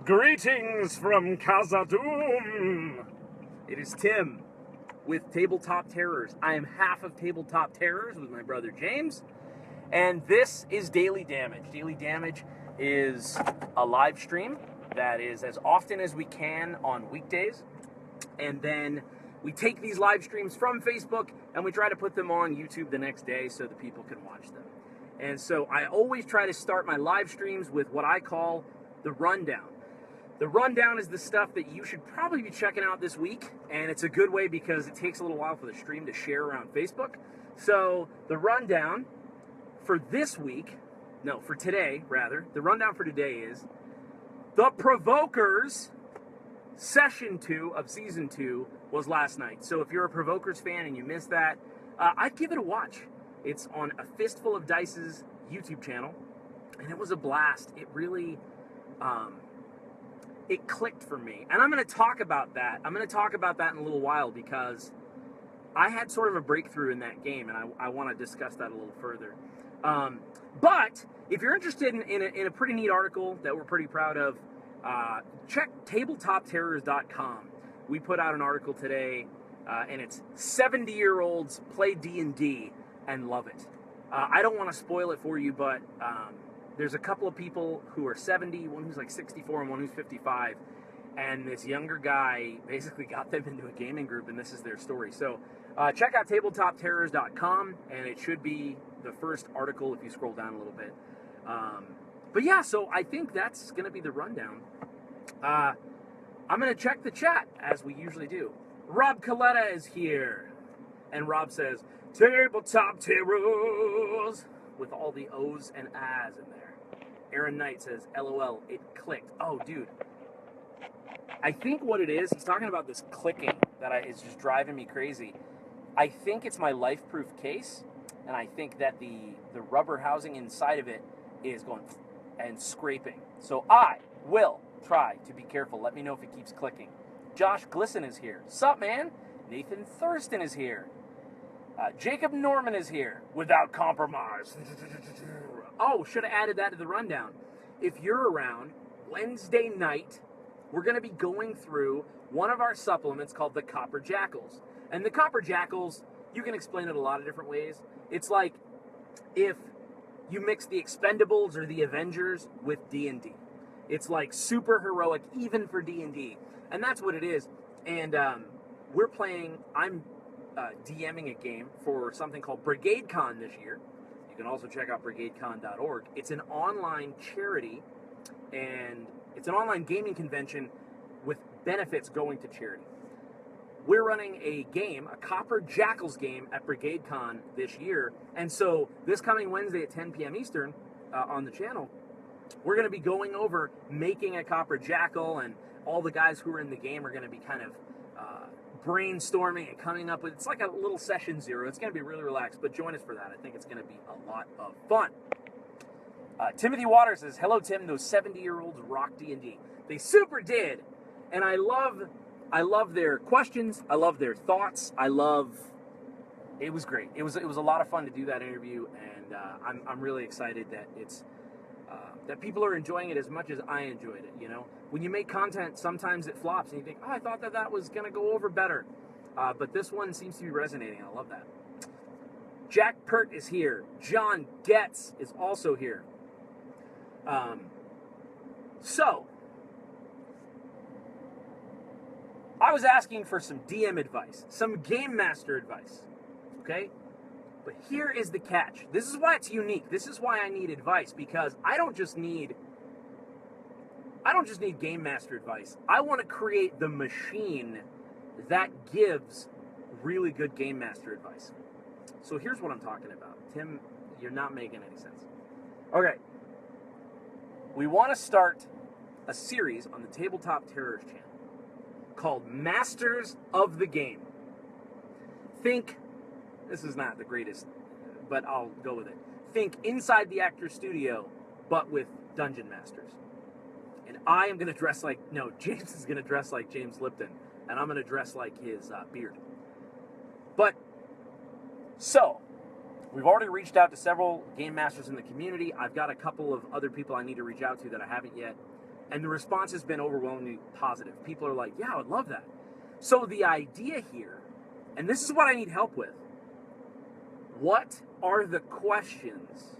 Greetings from Khazad-dûm. It is Tim with Tabletop Terrors. I am half of Tabletop Terrors with my brother James, and this is Daily Damage. Daily Damage is a live stream that is as often as we can on weekdays, and then we take these live streams from Facebook and we try to put them on YouTube the next day so that people can watch them. And so I always try to start my live streams with what I call the rundown. The rundown is the stuff that you should probably be checking out this week, and it's a good way because it takes a little while for the stream to share around Facebook. So the rundown for this week, for today rather, the rundown for today is The Provokers Session 2 of Season 2 was last night. So if you're a Provokers fan and you missed that, I'd give it a watch. It's on A Fistful of Dice's YouTube channel, and it was a blast. It really... it clicked for me. And I'm going to talk about that. I'm going to talk about that in a little while because I had sort of a breakthrough in that game, and I want to discuss that a little further. But if you're interested in a pretty neat article that we're pretty proud of, check tabletopterrors.com. We put out an article today, and it's 70-year-olds play D&D and love it. I don't want to spoil it for you, but... there's a couple of people who are 70, one who's like 64 and one who's 55, and this younger guy basically got them into a gaming group, and this is their story. So check out tabletopterrors.com, and it should be the first article if you scroll down a little bit. But yeah, so I think that's going to be the rundown. I'm going to check the chat, as we usually do. Rob Coletta is here, and Rob says, Tabletop Terrors, with all the O's and A's in there. Aaron Knight says, LOL, it clicked. Oh, dude. I think what it is, he's talking about this clicking that is just driving me crazy. I think it's my life-proof case, and I think that the rubber housing inside of it is going and scraping. So I will try to be careful. Let me know if it keeps clicking. Josh Glisson is here. Sup, man? Nathan Thurston is here. Jacob Norman is here. Without compromise. Oh, should have added that to the rundown. If you're around, Wednesday night, we're going to be going through one of our supplements called the Copper Jackals. And the Copper Jackals, you can explain it a lot of different ways. It's like if you mix the Expendables or the Avengers with D&D. It's like super heroic, even for D&D. And that's what it is. And we're playing, I'm DMing a game for something called Brigade Con this year. You can also check out brigadecon.org. It's an online charity, and it's an online gaming convention with benefits going to charity. We're running a game, a Copper Jackals game at Brigade Con this year, and so this coming Wednesday at 10 p.m. Eastern on the channel, we're going to be going over making a Copper Jackal, and all the guys who are in the game are going to be kind of brainstorming and coming up with, it's like a little session zero. It's going to be really relaxed, but join us for that. I think it's going to be a lot of fun. Timothy Waters says, hello, Tim. Those 70-year-olds rock D&D. They super did. And I love their questions. I love their thoughts. It was great. It was a lot of fun to do that interview, and I'm really excited that that people are enjoying it as much as I enjoyed it. You know, when you make content, sometimes it flops, and you think, oh, I thought that was going to go over better. But this one seems to be resonating. I love that. Jack Pert is here. John Getz is also here. So, I was asking for some DM advice, some Game Master advice, okay? But here is the catch. This is why it's unique. This is why I need advice, because I don't just need Game Master advice. I want to create the machine that gives really good Game Master advice. So here's what I'm talking about. Tim, you're not making any sense. Okay. We want to start a series on the Tabletop Terrors channel called Masters of the Game. Think, this is not the greatest, but I'll go with it. Think Inside the Actor's Studio, but with Dungeon Masters. And I am going to dress like, James is going to dress like James Lipton, and I'm going to dress like his beard. But, so, we've already reached out to several game masters in the community. I've got a couple of other people I need to reach out to that I haven't yet. And the response has been overwhelmingly positive. People are like, yeah, I would love that. So the idea here, and this is what I need help with, what are the questions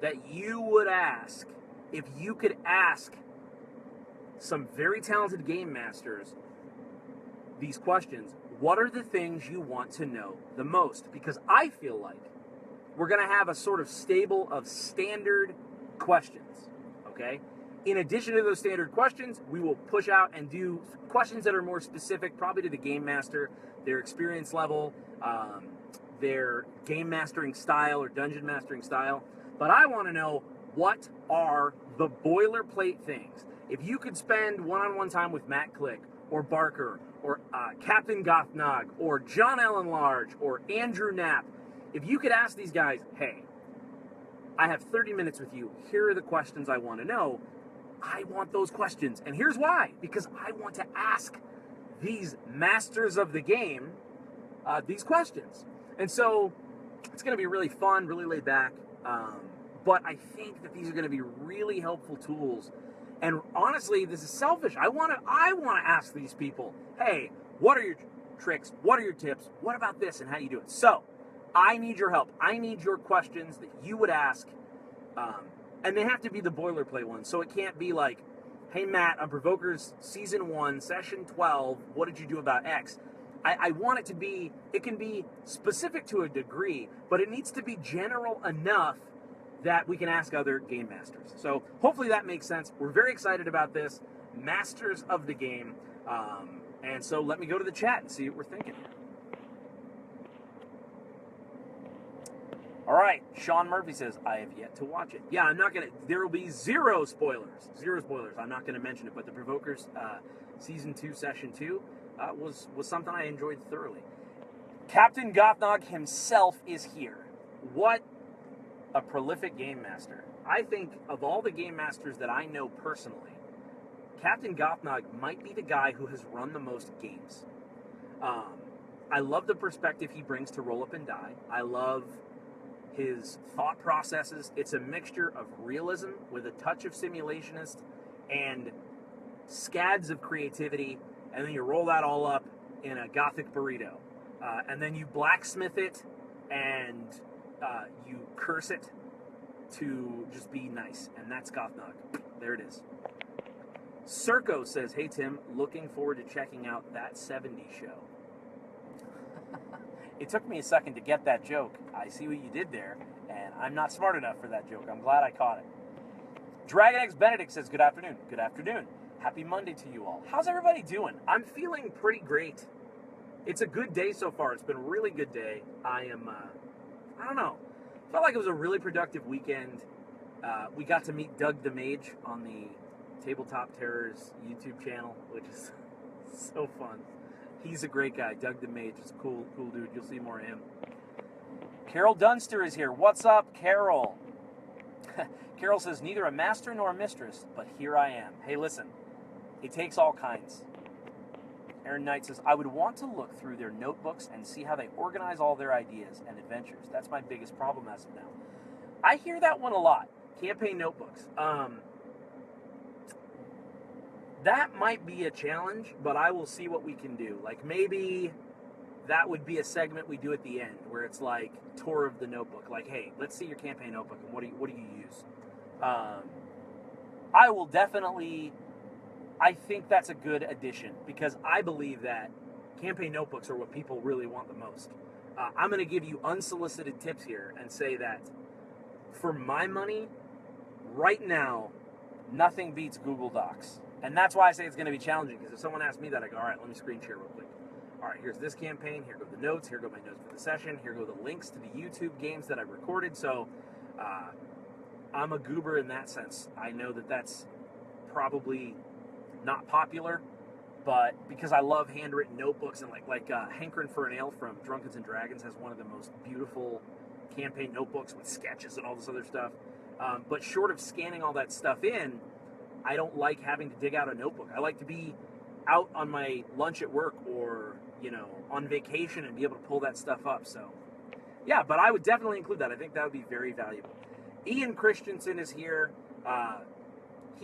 that you would ask if you could ask some very talented game masters these questions? What are the things you want to know the most? Because I feel like we're going to have a sort of stable of standard questions, okay? In addition to those standard questions, we will push out and do questions that are more specific, probably to the game master, their experience level, their game mastering style or dungeon mastering style. But I want to know, what are the boilerplate things? If you could spend one-on-one time with Matt Click or Barker or Captain Gothnog or John Allen Large or Andrew Knapp, if you could ask these guys, hey, I have 30 minutes with you, here are the questions I want to know, I want those questions. And here's why. Because I want to ask these masters of the game these questions. And so it's going to be really fun, really laid back. But I think that these are going to be really helpful tools. And honestly, this is selfish. I want to ask these people, hey, what are your tricks? What are your tips? What about this, and how do you do it? So I need your help. I need your questions that you would ask. And they have to be the boilerplate ones. So it can't be like, hey, Matt, on Provokers Season 1, Session 12, what did you do about X? I want it to be, it can be specific to a degree, but it needs to be general enough that we can ask other game masters. So hopefully that makes sense. We're very excited about this. Masters of the game. And so let me go to the chat and see what we're thinking. All right, Sean Murphy says, I have yet to watch it. Yeah, I'm not going to, there will be zero spoilers. Zero spoilers. I'm not going to mention it, but the Provokers Season 2, Session 2 was something I enjoyed thoroughly. Captain Gothnog himself is here. What a prolific game master. I think of all the game masters that I know personally, Captain Gothnog might be the guy who has run the most games. I love the perspective he brings to Roll Up and Die. I love his thought processes. It's a mixture of realism with a touch of simulationist and scads of creativity, and then you roll that all up in a gothic burrito. And then you blacksmith it, and you curse it to just be nice. And that's Gothnog. There it is. Circo says, hey Tim, looking forward to checking out That 70s Show. It took me a second to get that joke. I see what you did there, and I'm not smart enough for that joke. I'm glad I caught it. Dragon X Benedict says, good afternoon. Good afternoon. Happy Monday to you all. How's everybody doing? I'm feeling pretty great. It's a good day so far. It's been a really good day. I don't know. Felt like it was a really productive weekend. We got to meet Doug the Mage on the Tabletop Terrors YouTube channel, which is so fun. He's a great guy. Doug the Mage is a cool dude. You'll see more of him. Carol Dunster is here. What's up, Carol? Carol says, neither a master nor a mistress, but here I am. Hey, listen, it takes all kinds. Aaron Knight says, I would want to look through their notebooks and see how they organize all their ideas and adventures. That's my biggest problem as of now. I hear that one a lot. Campaign notebooks. That might be a challenge, but I will see what we can do. Like, maybe that would be a segment we do at the end, where it's like tour of the notebook. Like, hey, let's see your campaign notebook, and what do you use? I will definitely, I think that's a good addition, because I believe that campaign notebooks are what people really want the most. I'm going to give you unsolicited tips here and say that for my money, right now, nothing beats Google Docs. And that's why I say it's going to be challenging, because if someone asks me that, I go, all right, let me screen share real quick. All right, here's this campaign. Here go the notes. Here go my notes for the session. Here go the links to the YouTube games that I've recorded. So I'm a goober in that sense. I know that that's probably not popular, but because I love handwritten notebooks, and like Hankrin' for an Ale from Drunkards and Dragons has one of the most beautiful campaign notebooks with sketches and all this other stuff. But short of scanning all that stuff in, I don't like having to dig out a notebook. I like to be out on my lunch at work or, on vacation and be able to pull that stuff up. So, yeah, but I would definitely include that. I think that would be very valuable. Ian Christensen is here.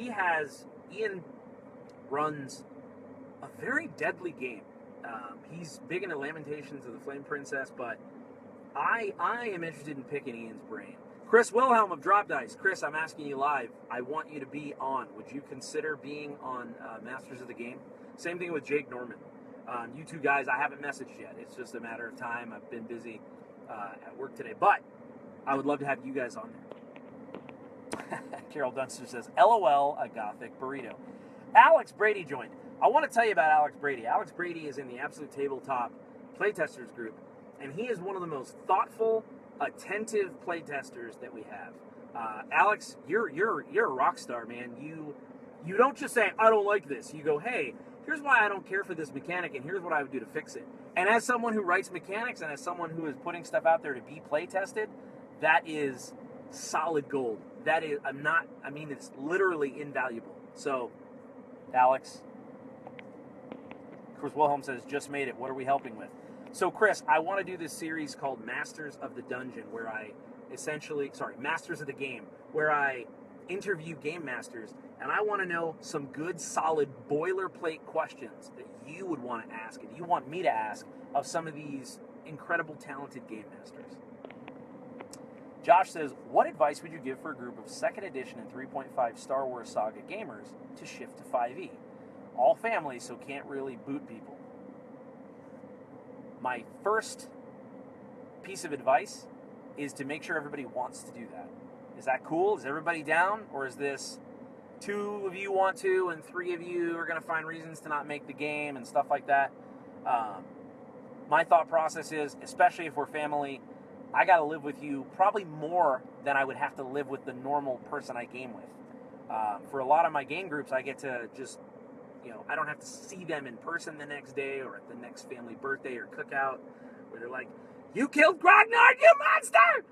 Ian runs a very deadly game. He's big into Lamentations of the Flame Princess, but I am interested in picking Ian's brain. Chris Wilhelm of Drop Dice. Chris, I'm asking you live. I want you to be on. Would you consider being on Masters of the Game? Same thing with Jake Norman. You two guys, I haven't messaged yet. It's just a matter of time. I've been busy at work today, but I would love to have you guys on there. Carol Dunster says, LOL, a gothic burrito. Alex Brady joined. I want to tell you about Alex Brady. Alex Brady is in the Absolute Tabletop Playtesters group, and he is one of the most thoughtful, attentive playtesters that we have. Alex, you're a rock star, man. You don't just say, I don't like this. You go, hey, here's why I don't care for this mechanic, and here's what I would do to fix it. And as someone who writes mechanics, and as someone who is putting stuff out there to be play tested, that is solid gold. That is, it's literally invaluable. So, Alex, Chris Wilhelm says, just made it. What are we helping with? So, Chris, I want to do this series called Masters of the Dungeon, where I Masters of the Game, where I interview game masters, and I want to know some good, solid boilerplate questions that you would want to ask, and you want me to ask of some of these incredible, talented game masters. Josh says, what advice would you give for a group of 2nd edition and 3.5 Star Wars Saga gamers to shift to 5e? All families, so can't really boot people. My first piece of advice is to make sure everybody wants to do that. Is that cool? Is everybody down? Or is this 2 of you want to and 3 of you are going to find reasons to not make the game and stuff like that? My thought process is, especially if we're family, I got to live with you probably more than I would have to live with the normal person I game with. For a lot of my game groups, I get to just, I don't have to see them in person the next day or at the next family birthday or cookout where they're like, you killed Grognard, you monster!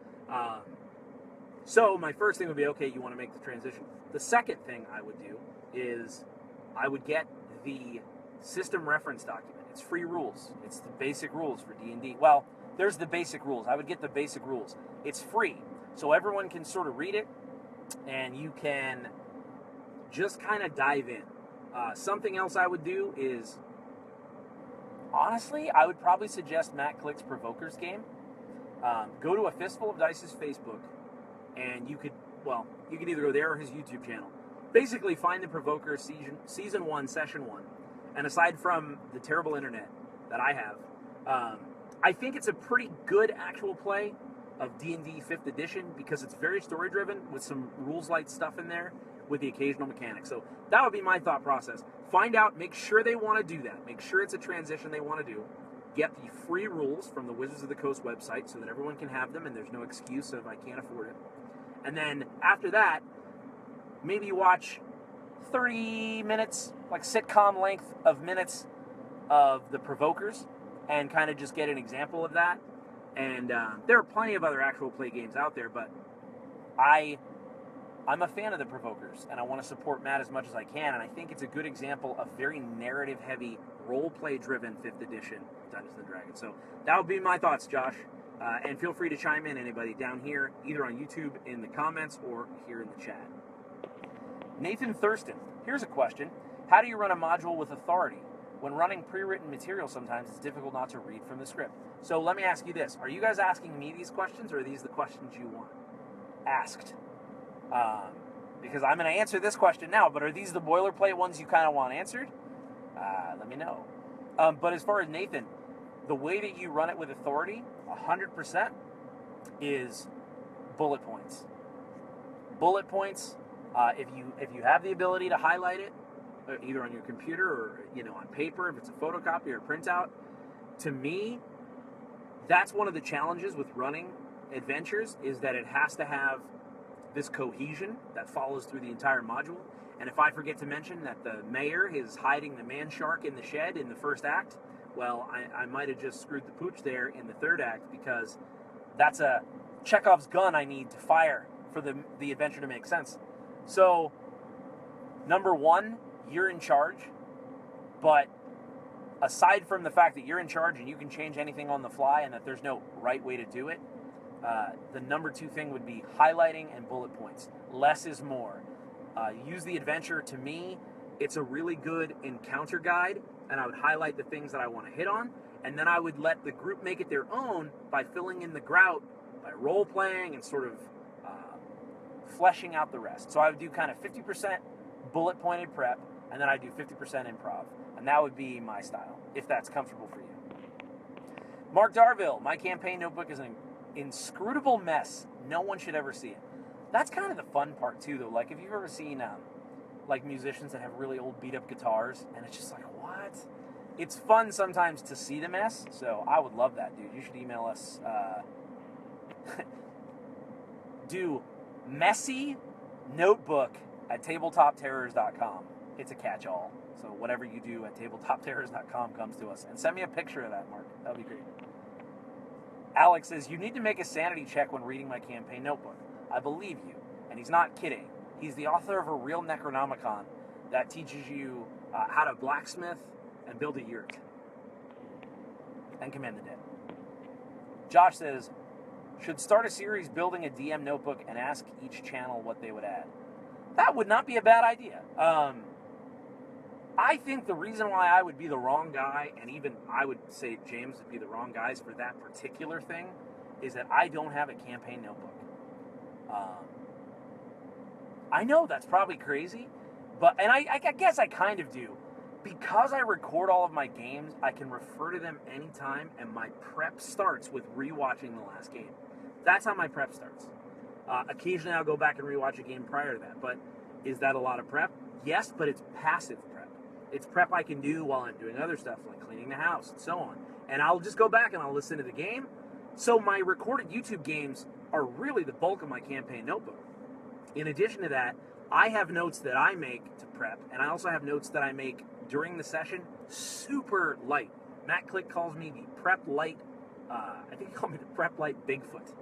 So my first thing would be, okay, you want to make the transition. The second thing I would do is I would get the system reference document. It's free rules. It's the basic rules for D&D. Well, there's the basic rules. I would get the basic rules. It's free, so everyone can sort of read it, and you can just kind of dive in. Something else I would do is, honestly, I would probably suggest Matt Click's Provoker's game. Go to A Fistful of Dice's Facebook, and you could either go there or his YouTube channel. Basically, find the Provoker Season 1, Session 1. And aside from the terrible internet that I have, I think it's a pretty good actual play of D&D 5th edition because it's very story-driven with some rules-light stuff in there with the occasional mechanics. So that would be my thought process. Find out, make sure they want to do that. Make sure it's a transition they want to do. Get the free rules from the Wizards of the Coast website so that everyone can have them and there's no excuse of I can't afford it. And then after that, maybe you watch 30 minutes, like sitcom length of minutes of the Provokers and kind of just get an example of that. And there are plenty of other actual play games out there, but I'm a fan of the Provokers, and I want to support Matt as much as I can, and I think it's a good example of very narrative-heavy, role-play-driven 5th edition Dungeons & Dragons. So that would be my thoughts, Josh. And feel free to chime in, anybody, down here, either on YouTube in the comments or here in the chat. Nathan Thurston, here's a question. How do you run a module with authority? When running pre-written material, sometimes it's difficult not to read from the script. So let me ask you this. Are you guys asking me these questions, or are these the questions you want asked? Because I'm going to answer this question now, but are these the boilerplate ones you kind of want answered? Let me know. But as far as Nathan, the way that you run it with authority, 100%, is bullet points. Bullet points, if you have the ability to highlight it, either on your computer or on paper, if it's a photocopy or a printout, to me, that's one of the challenges with running adventures, is that it has to have this cohesion that follows through the entire module. And if I forget to mention that the mayor is hiding the man shark in the shed in the first act, well, I might have just screwed the pooch there in the third act, because that's a Chekhov's gun I need to fire for the adventure to make sense. So, number one, you're in charge, but aside from the fact that you're in charge and you can change anything on the fly and that there's no right way to do it, the number two thing would be highlighting and bullet points. Less is more. Use the adventure. To me, it's a really good encounter guide, and I would highlight the things that I want to hit on, and then I would let the group make it their own by filling in the grout, by role-playing and sort of fleshing out the rest. So I would do kind of 50% bullet-pointed prep, and then I do 50% improv, and that would be my style, if that's comfortable for you. Mark Darville, my campaign notebook is an inscrutable mess. No one should ever see it. That's kind of the fun part too, though. Like, if you've ever seen like musicians that have really old beat-up guitars, and it's just like, what? It's fun sometimes to see the mess. So I would love that, dude. You should email us. Do messy notebook at tabletopterrors.com. It's a catch-all. So whatever you do at tabletopterrors.com comes to us. And send me a picture of that, Mark. That would be great. Alex says, you need to make a sanity check when reading my campaign notebook. I believe you. And he's not kidding. He's the author of a real Necronomicon that teaches you how to blacksmith and build a yurt. And command the dead. Josh says, should start a series building a DM notebook and ask each channel what they would add. That would not be a bad idea. I think the reason why I would be the wrong guy, and even I would say James would be the wrong guys for that particular thing, is that I don't have a campaign notebook. I know that's probably crazy, and I guess I kind of do. Because I record all of my games, I can refer to them anytime, and my prep starts with rewatching the last game. That's how my prep starts. Occasionally I'll go back and rewatch a game prior to that, but is that a lot of prep? Yes, but it's passive prep. It's prep I can do while I'm doing other stuff, like cleaning the house and so on. And I'll just go back and I'll listen to the game. So my recorded YouTube games are really the bulk of my campaign notebook. In addition to that, I have notes that I make to prep, and I also have notes that I make during the session, super light. Matt Click calls me the Prep Light, I think he called me the Prep Light Bigfoot,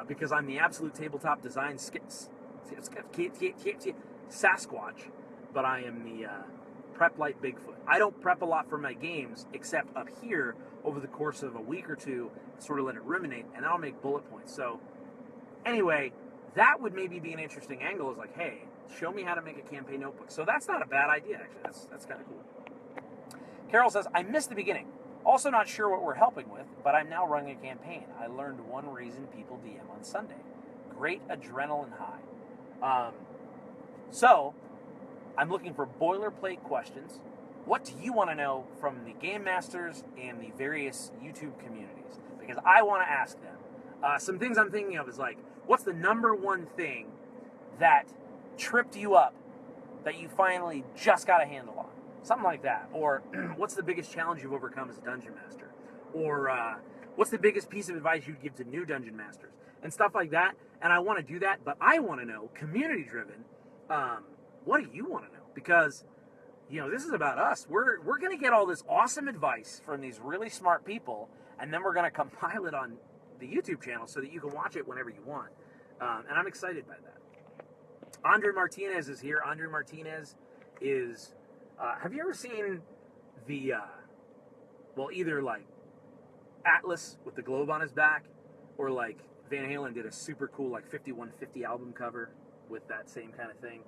because I'm the absolute tabletop design Sasquatch, but I am the Prep Light Bigfoot. I don't prep a lot for my games, except up here over the course of a week or two, sort of let it ruminate, and I'll make bullet points. So anyway, that would maybe be an interesting angle, is like, hey, show me how to make a campaign notebook. So that's not a bad idea, actually. That's kind of cool. Carol says, I missed the beginning. Also not sure what we're helping with, but I'm now running a campaign. I learned one reason people DM on Sunday. Great adrenaline high. So, I'm looking for boilerplate questions. What do you want to know from the game masters and the various YouTube communities? Because I want to ask them. Some things I'm thinking of is like, what's the number one thing that tripped you up that you finally just got a handle on? Something like that. Or what's the biggest challenge you've overcome as a dungeon master? Or what's the biggest piece of advice you'd give to new dungeon masters? And stuff like that. And I want to do that, but I want to know, community driven, what do you want to know? Because, this is about us. We're going to get all this awesome advice from these really smart people, and then we're going to compile it on the YouTube channel so that you can watch it whenever you want. And I'm excited by that. Andre Martinez is here. Andre Martinez is, have you ever seen the, either like Atlas with the globe on his back, or like Van Halen did a super cool like 5150 album cover with that same kind of thing?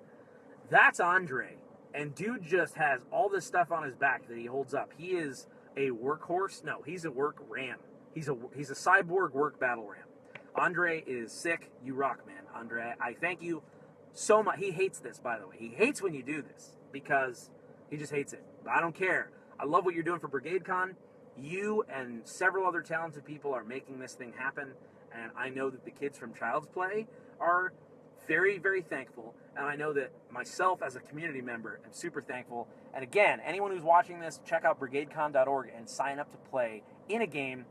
That's Andre. And dude just has all this stuff on his back that he holds up. He is a workhorse. No, he's a work ram. He's a cyborg work battle ram. Andre is sick. You rock, man. Andre, I thank you so much. He hates this, by the way. He hates when you do this because he just hates it. But I don't care. I love what you're doing for Brigade Con. You and several other talented people are making this thing happen. And I know that the kids from Child's Play are very, very thankful. And I know that myself as a community member am super thankful. And again, anyone who's watching this, check out brigadecon.org and sign up to play in a game.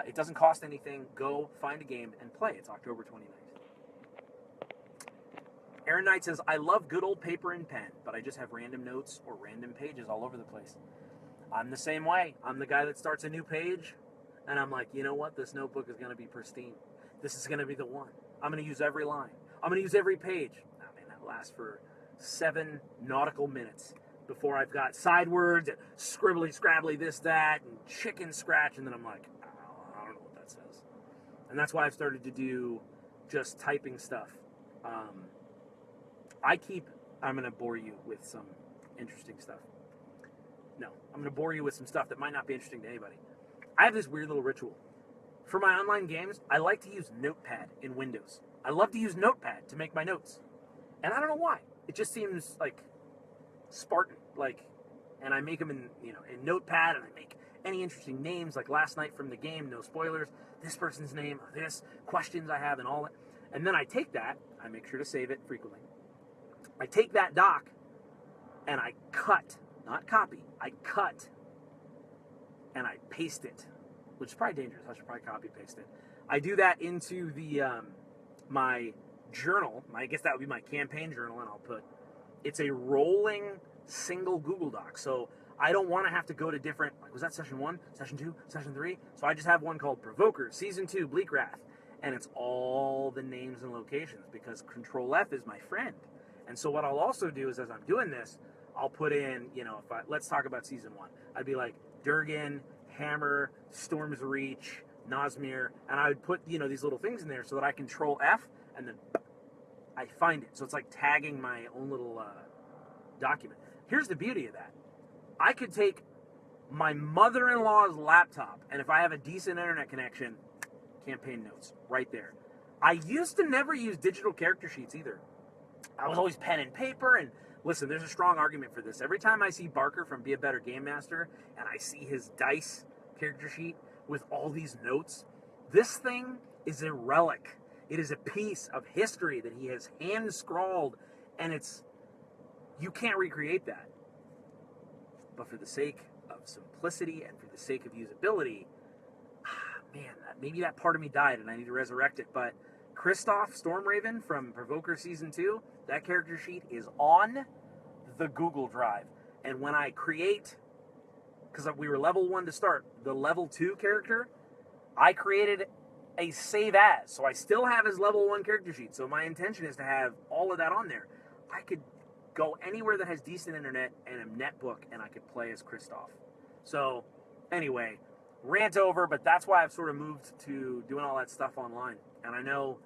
It doesn't cost anything. Go find a game and play. It's October 29th. Aaron Knight says, I love good old paper and pen, but I just have random notes or random pages all over the place. I'm the same way. I'm the guy that starts a new page, and I'm like, you know what? This notebook is going to be pristine. This is going to be the one. I'm going to use every line. I'm going to use every page. I mean, that lasts for 7 nautical minutes before I've got side words and scribbly, scrabbly, this, that, and chicken scratch, and then I'm like, I don't know what that says. And that's why I've started to do just typing stuff. I keep I'm going to bore you with some interesting stuff. No, I'm going to bore you with some stuff that might not be interesting to anybody. I have this weird little ritual. For my online games, I like to use Notepad in Windows. I love to use Notepad to make my notes. And I don't know why. It just seems like Spartan. And I make them in Notepad, and I make any interesting names, like last night from the game, no spoilers, this person's name, or this, questions I have, and all that. And then I take that, I make sure to save it frequently. I take that doc, and I cut, not copy, I cut, and I paste it, which is probably dangerous. I should probably copy and paste it. I do that into the my journal. I guess that would be my campaign journal, and I'll put, it's a rolling single Google Doc. So I don't want to have to go to different, was that session 1, session 2, session 3? So I just have one called Provokers, Season 2, Bleak Wrath. And it's all the names and locations, because Control F is my friend. And so what I'll also do is, as I'm doing this, I'll put in, let's talk about Season 1. I'd be like, Durgan, Hammer, Storm's Reach, Nosmir, and I would put, these little things in there so that I Control F, and then I find it. So it's like tagging my own little document. Here's the beauty of that. I could take my mother-in-law's laptop, and if I have a decent internet connection, campaign notes right there. I used to never use digital character sheets either. I was always pen and paper, and listen, there's a strong argument for this. Every time I see Barker from Be a Better Game Master, and I see his dice character sheet with all these notes, this thing is a relic. It is a piece of history that he has hand-scrawled, and you can't recreate that. But for the sake of simplicity and for the sake of usability, man, maybe that part of me died and I need to resurrect it. But Kristoff Stormraven from Provoker Season 2, that character sheet is on the Google Drive. And when I create, because we were level 1 to start, the level 2 character, I created a save as. So I still have his level 1 character sheet. So my intention is to have all of that on there. I could go anywhere that has decent internet and a netbook, and I could play as Kristoff. So anyway, rant over, but that's why I've sort of moved to doing all that stuff online. And I know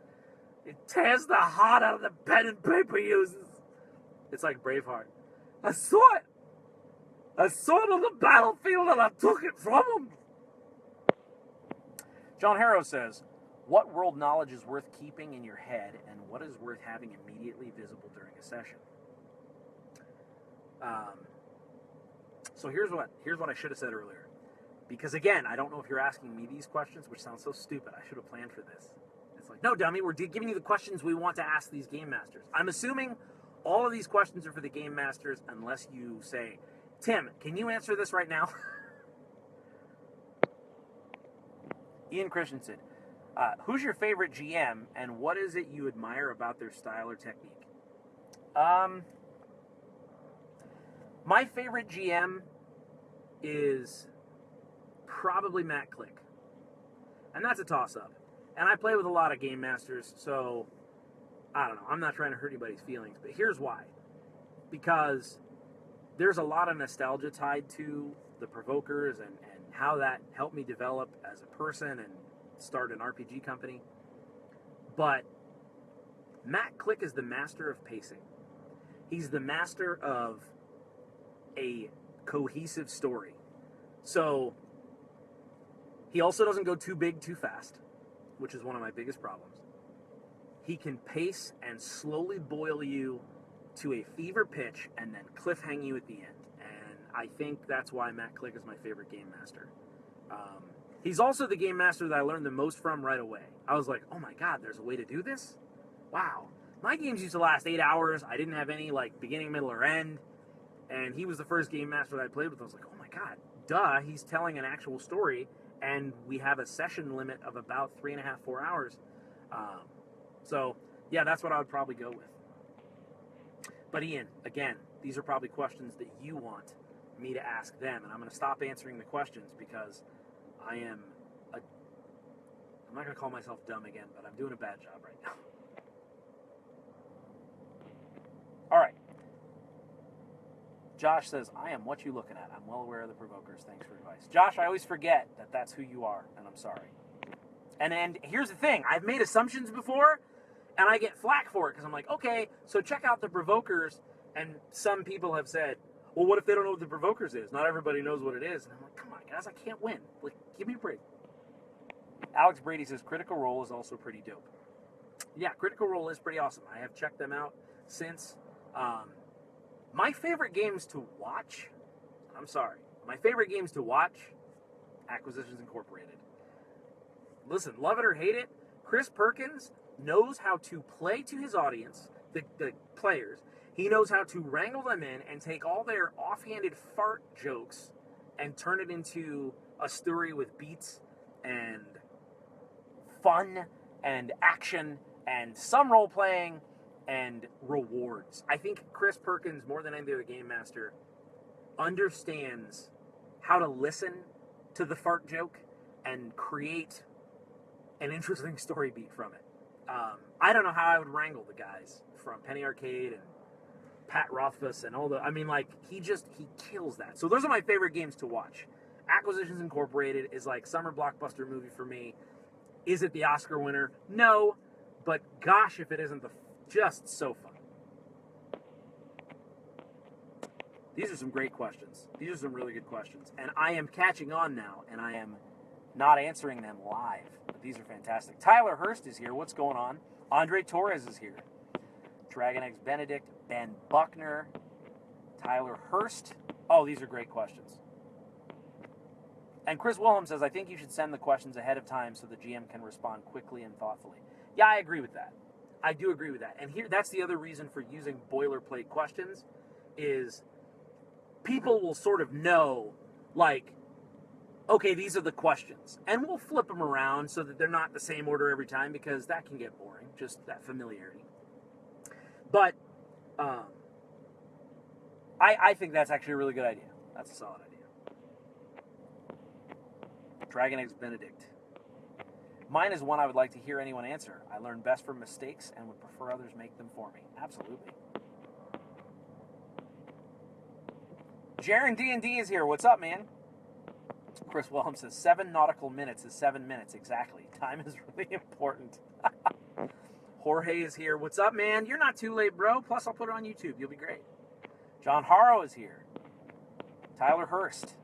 it tears the heart out of the pen and paper users. It's like Braveheart. I saw it on the battlefield, and I took it from them. John Harrow says, what world knowledge is worth keeping in your head, and what is worth having immediately visible during a session? So here's what I should have said earlier. Because again, I don't know if you're asking me these questions, which sounds so stupid. I should have planned for this. It's like, no, dummy, we're giving you the questions we want to ask these game masters. I'm assuming all of these questions are for the game masters, unless you say, Tim, can you answer this right now? Ian Christensen, who's your favorite GM, and what is it you admire about their style or technique? My favorite GM is probably Matt Click. And that's a toss-up. And I play with a lot of game masters, so I don't know. I'm not trying to hurt anybody's feelings, but here's why. Because there's a lot of nostalgia tied to the Provokers and how that helped me develop as a person and start an RPG company. But Matt Click is the master of pacing. He's the master of a cohesive story. So he also doesn't go too big too fast, which is one of my biggest problems. He can pace and slowly boil you to a fever pitch and then cliffhang you at the end. And I think that's why Matt Click is my favorite game master. He's also the game master that I learned the most from right away. I was like, oh my God, there's a way to do this? Wow. My games used to last 8 hours. I didn't have any beginning, middle, or end. And he was the first game master that I played with. I was like, oh my God, duh, he's telling an actual story, and we have a session limit of about 3.5, 4 hours. So, yeah, that's what I would probably go with. But Ian, again, these are probably questions that you want me to ask them, and I'm going to stop answering the questions because I'm not going to call myself dumb again, but I'm doing a bad job right now. All right. Josh says, I am what you looking at. I'm well aware of the Provokers. Thanks for advice. Josh, I always forget that that's who you are, and I'm sorry. And here's the thing. I've made assumptions before, and I get flack for it, because I'm like, okay, so check out the Provokers, And some people have said, well, what if they don't know what the Provokers is? Not everybody knows what it is. And I'm like, come on, guys, I can't win. Like, give me a break. Alex Brady says Critical Role is also pretty dope. Yeah, Critical Role is pretty awesome. I have checked them out since. My favorite games to watch, my favorite games to watch, Acquisitions Incorporated. Listen, love it or hate it, Chris Perkins knows how to play to his audience, the players. He knows how to wrangle them in and take all their offhanded fart jokes and turn it into a story with beats and fun and action and some role-playing and rewards. I think Chris Perkins, more than any other game master, understands how to listen to the fart joke and create an interesting story beat from it. I don't know how I would wrangle the guys from Penny Arcade and Pat Rothfuss and all the... I mean, like, he kills that. So those are my favorite games to watch. Acquisitions Incorporated is like summer blockbuster movie for me. Is it the Oscar winner? No. But gosh, if it isn't just so fun. These are some great questions. These are some really good questions. And I am catching on now, and I am not answering them live. But these are fantastic. Tyler Hurst is here. What's going on? Andre Torres is here. Dragon X Benedict, Ben Buckner, Tyler Hurst. Oh, these are great questions. And Chris Wilhelm says, I think you should send the questions ahead of time so the GM can respond quickly and thoughtfully. Yeah, I agree with that. I do agree with that. And that's the other reason for using boilerplate questions is people will sort of know, like, okay, these are the questions. And we'll flip them around so that they're not the same order every time because that can get boring, just that familiarity. But I think that's actually a really good idea. That's a solid idea. Dragon Eggs Benedict. Mine is one I would like to hear anyone answer. I learn best from mistakes and would prefer others make them for me. Absolutely. Jaren D&D is here. What's up, man? Chris Wilhelm says 7 nautical minutes is 7 minutes. Exactly. Time is really important. Jorge is here. What's up, man? You're not too late, bro. Plus, I'll put it on YouTube. You'll be great. John Harrow is here. Tyler Hurst.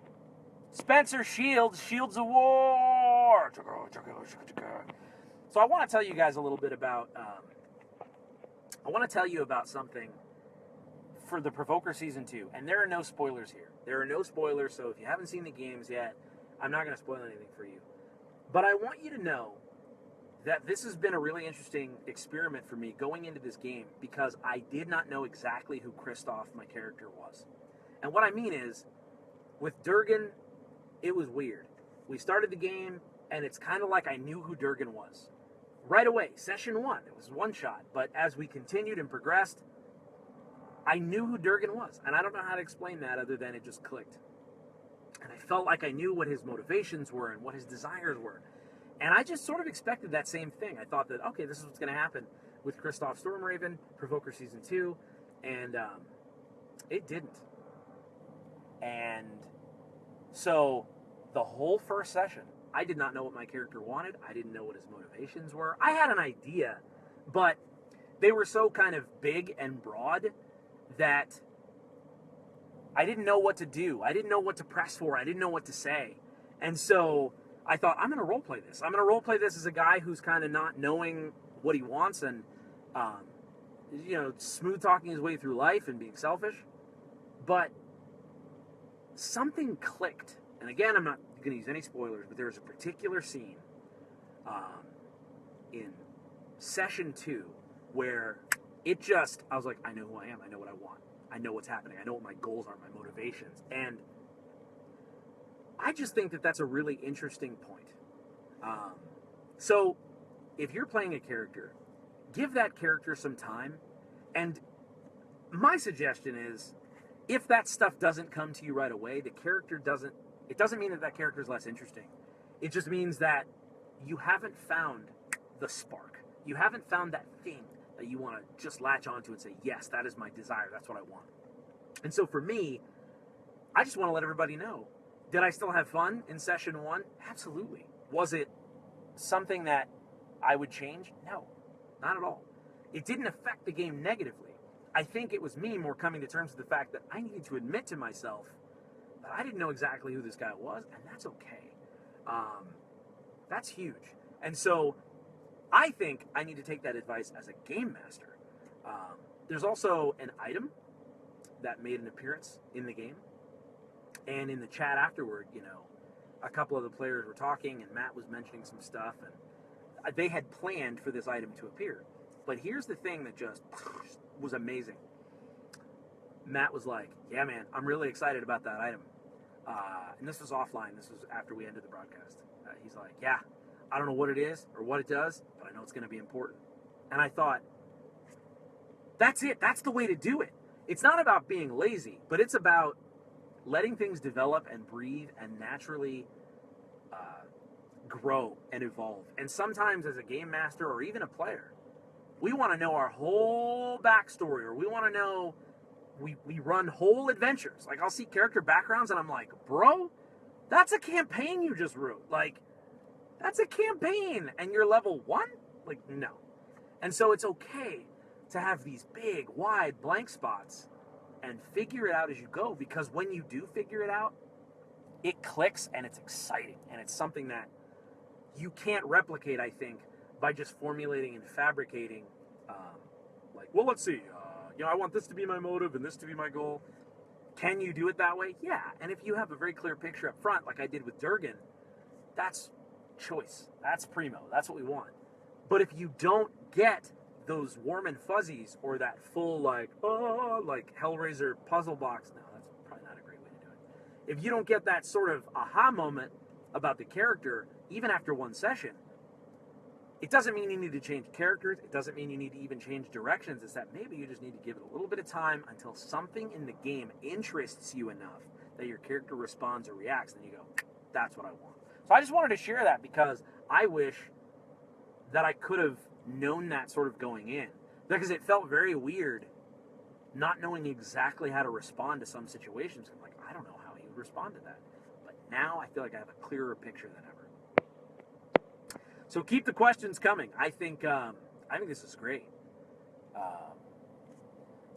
Spencer Shields. Shields of War. So I want to tell you guys a little bit about... I want to tell you about something for the Provoker Season 2. And there are no spoilers here. There are no spoilers, so if you haven't seen the games yet, I'm not going to spoil anything for you. But I want you to know that this has been a really interesting experiment for me going into this game because I did not know exactly who Kristoff, my character, was. And what I mean is, with Durgan, it was weird. We started the game, and it's kind of like I knew who Durgan was. Right away, session 1, it was one shot. But as we continued and progressed, I knew who Durgan was. And I don't know how to explain that other than it just clicked. And I felt like I knew what his motivations were and what his desires were. And I just sort of expected that same thing. I thought that, okay, this is what's going to happen with Kristoff Stormraven, Provoker Season 2, and it didn't. And so the whole first session, I did not know what my character wanted. I didn't know what his motivations were. I had an idea, but they were so kind of big and broad that I didn't know what to do. I didn't know what to press for. I didn't know what to say. And so I thought, I'm going to roleplay this. I'm going to roleplay this as a guy who's kind of not knowing what he wants and, smooth talking his way through life and being selfish. But something clicked. And again, I'm not going to use any spoilers, but there's a particular scene in session 2 where I was like, I know who I am. I know what I want. I know what's happening. I know what my goals are, my motivations. And I just think that that's a really interesting point. So if you're playing a character, give that character some time. And my suggestion is, if that stuff doesn't come to you right away, it doesn't mean that character is less interesting. It just means that you haven't found the spark. You haven't found that thing that you want to just latch onto and say, yes, that is my desire. That's what I want. And so for me, I just want to let everybody know. Did I still have fun in session 1? Absolutely. Was it something that I would change? No, not at all. It didn't affect the game negatively. I think it was me more coming to terms with the fact that I needed to admit to myself that I didn't know exactly who this guy was, and that's okay. That's huge. And so I think I need to take that advice as a game master. There's also an item that made an appearance in the game. And in the chat afterward, a couple of the players were talking, and Matt was mentioning some stuff, and they had planned for this item to appear. But here's the thing that just was amazing. Matt was like, yeah, man, I'm really excited about that item. And this was offline. This was after we ended the broadcast. He's like, yeah, I don't know what it is or what it does, but I know it's going to be important. And I thought, that's it. That's the way to do it. It's not about being lazy, but it's about letting things develop and breathe and naturally grow and evolve. And sometimes as a game master or even a player, we want to know our whole backstory, or we want to know, we run whole adventures. Like, I'll see character backgrounds and I'm like, bro, that's a campaign you just wrote. Like, that's a campaign and you're level 1? Like, no. And so it's okay to have these big, wide blank spots and figure it out as you go, because when you do figure it out, it clicks and it's exciting, and it's something that you can't replicate, I think, by just formulating and fabricating, like, well, let's see, I want this to be my motive and this to be my goal. Can you do it that way? Yeah. And if you have a very clear picture up front, like I did with Durgan, that's choice. That's primo. That's what we want. But if you don't get those warm and fuzzies, or that full, like Hellraiser puzzle box, no, that's probably not a great way to do it. If you don't get that sort of aha moment about the character, even after one session, it doesn't mean you need to change characters. It doesn't mean you need to even change directions. It's that maybe you just need to give it a little bit of time until something in the game interests you enough that your character responds or reacts. Then you go, that's what I want. So I just wanted to share that, because I wish that I could have known that sort of going in, because it felt very weird not knowing exactly how to respond to some situations. I'm like, I don't know how he would respond to that. But now I feel like I have a clearer picture than ever. So keep the questions coming. I think this is great.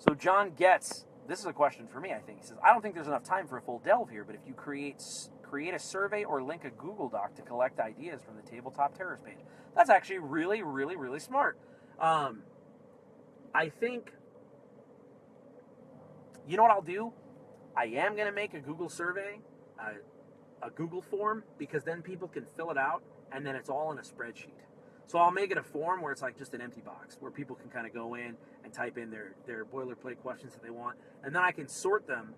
So John Getz, this is a question for me, I think. He says, I don't think there's enough time for a full delve here, but if you create a survey or link a Google Doc to collect ideas from the Tabletop Terrors page. That's actually really, really, really smart. I think, you know what I'll do? I am going to make a Google survey, a Google form, because then people can fill it out, and then it's all in a spreadsheet. So I'll make it a form where it's like just an empty box, where people can kind of go in and type in their boilerplate questions that they want, and then I can sort them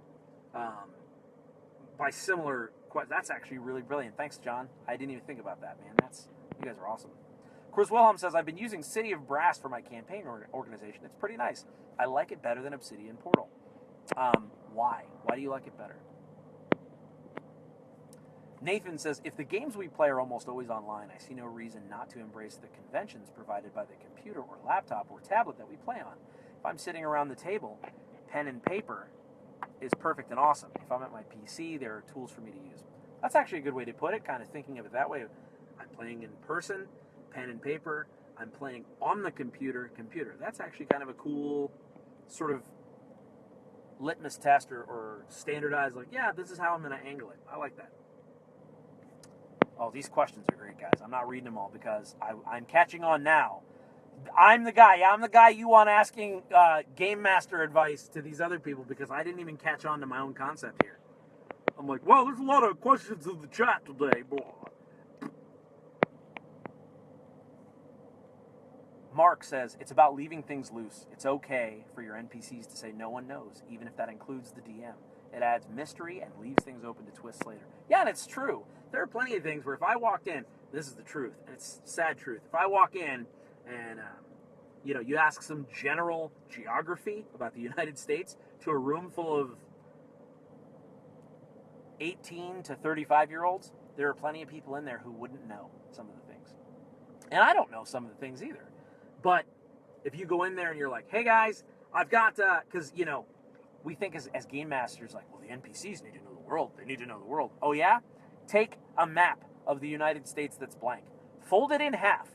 by similar questions. That's actually really brilliant. Thanks, John. I didn't even think about that, man. You guys are awesome. Chris Wilhelm says, I've been using City of Brass for my campaign organization. It's pretty nice. I like it better than Obsidian Portal. Why? Why do you like it better? Nathan says, if the games we play are almost always online, I see no reason not to embrace the conventions provided by the computer or laptop or tablet that we play on. If I'm sitting around the table, pen and paper is perfect and awesome. If I'm at my PC, there are tools for me to use. That's actually a good way to put it, kind of thinking of it that way. I'm playing in person, pen and paper. I'm playing on the computer. That's actually kind of a cool sort of litmus test or standardized, like, yeah, this is how I'm going to angle it. I like that. Oh, these questions are great, guys. I'm not reading them all because I'm catching on now. I'm the guy you want asking game master advice to these other people, because I didn't even catch on to my own concept here. I'm like, well, there's a lot of questions in the chat today, boy. Mark says, it's about leaving things loose. It's okay for your NPCs to say no one knows, even if that includes the DM. It adds mystery and leaves things open to twists later. Yeah, and it's true. There are plenty of things where if I walked in, this is the truth, and it's sad truth. If I walk in and, you ask some general geography about the United States to a room full of 18 to 35-year-olds, there are plenty of people in there who wouldn't know some of the things. And I don't know some of the things either. But if you go in there and you're like, hey, guys, I've got, because, we think as game masters, like, well, the NPCs need to know the world. They need to know the world. Oh, yeah? Take a map of the United States that's blank. Fold it in half.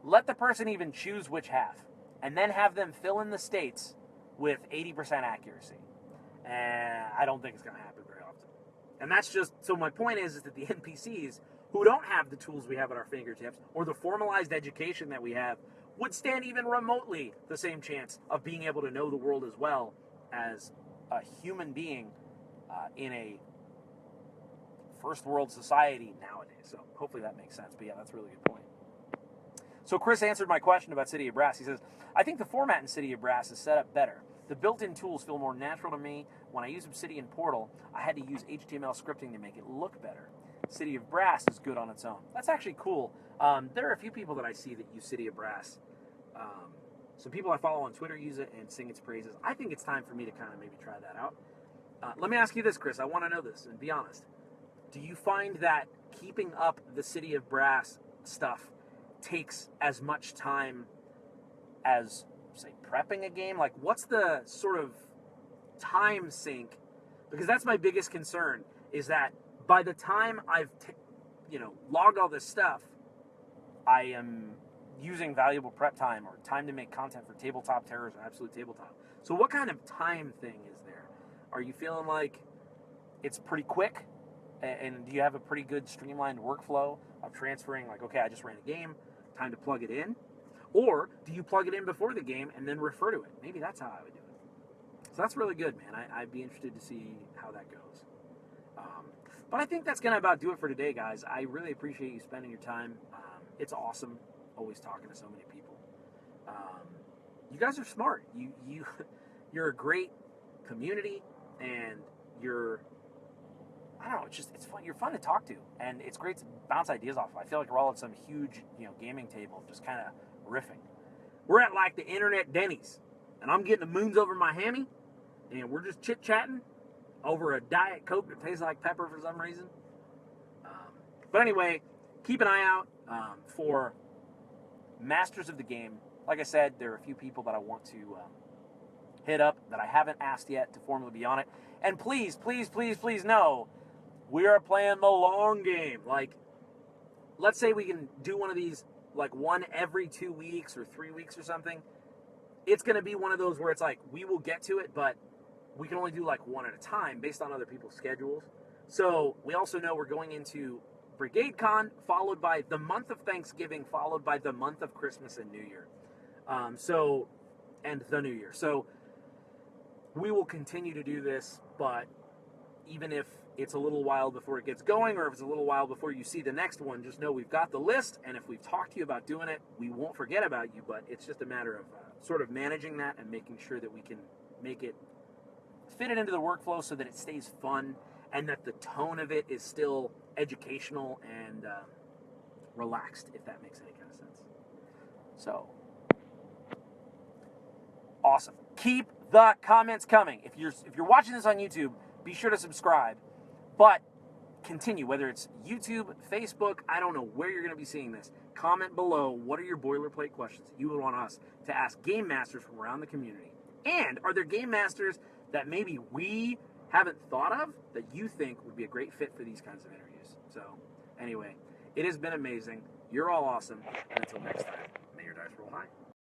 Let the person even choose which half. And then have them fill in the states with 80% accuracy. And I don't think it's going to happen very often. And that's just, so my point is that the NPCs who don't have the tools we have at our fingertips or the formalized education that we have would stand even remotely the same chance of being able to know the world as well as a human being in a first world society nowadays. So hopefully that makes sense. But yeah, that's a really good point. So Chris answered my question about City of Brass. He says, I think the format in City of Brass is set up better. The built-in tools feel more natural to me. When I use Obsidian Portal, I had to use HTML scripting to make it look better. City of Brass is good on its own. That's actually cool. There are a few people that I see that use City of Brass. Some people I follow on Twitter use it and sing its praises. I think it's time for me to kind of maybe try that out. Let me ask you this, Chris. I want to know this, and be honest. Do you find that keeping up the City of Brass stuff takes as much time as, say, prepping a game? Like, what's the sort of time sink? Because that's my biggest concern, is that by the time I've logged all this stuff, I am using valuable prep time or time to make content for Tabletop Terrors or Absolute Tabletop. So what kind of time thing is there? Are you feeling like it's pretty quick? And do you have a pretty good streamlined workflow of transferring, like, okay, I just ran a game, time to plug it in? Or do you plug it in before the game and then refer to it? Maybe that's how I would do it. So that's really good, man. I'd be interested to see how that goes. But I think that's going to about do it for today, guys. I really appreciate you spending your time. It's awesome always talking to so many people. You guys are smart. You're a great community, and I don't know, it's fun. You're fun to talk to, and it's great to bounce ideas off of. I feel like we're all at some huge, gaming table, just kind of riffing. We're at like the internet Denny's, and I'm getting the moons over my hammy, and we're just chit-chatting over a Diet Coke that tastes like pepper for some reason. But anyway, keep an eye out for Masters of the Game. Like I said, there are a few people that I want to hit up that I haven't asked yet to formally be on it. And please, please, please, please know, we are playing the long game. Like, let's say we can do one of these, like one every 2 weeks or 3 weeks or something. It's going to be one of those where it's like, we will get to it, but we can only do like one at a time based on other people's schedules. So we also know we're going into Brigade Con, followed by the month of Thanksgiving, followed by the month of Christmas and New Year. And the New Year. So we will continue to do this, but even if it's a little while before it gets going, or if it's a little while before you see the next one, just know we've got the list, and if we've talked to you about doing it, we won't forget about you, but it's just a matter of sort of managing that and making sure that we can make it, fit it into the workflow so that it stays fun, and that the tone of it is still educational and relaxed, if that makes any kind of sense. So, awesome. Keep the comments coming. If you're watching this on YouTube, be sure to subscribe. But continue, whether it's YouTube, Facebook, I don't know where you're going to be seeing this. Comment below, what are your boilerplate questions that you would want us to ask game masters from around the community? And are there game masters that maybe we haven't thought of that you think would be a great fit for these kinds of interviews? So anyway, it has been amazing. You're all awesome. And until next time, may your dice roll high.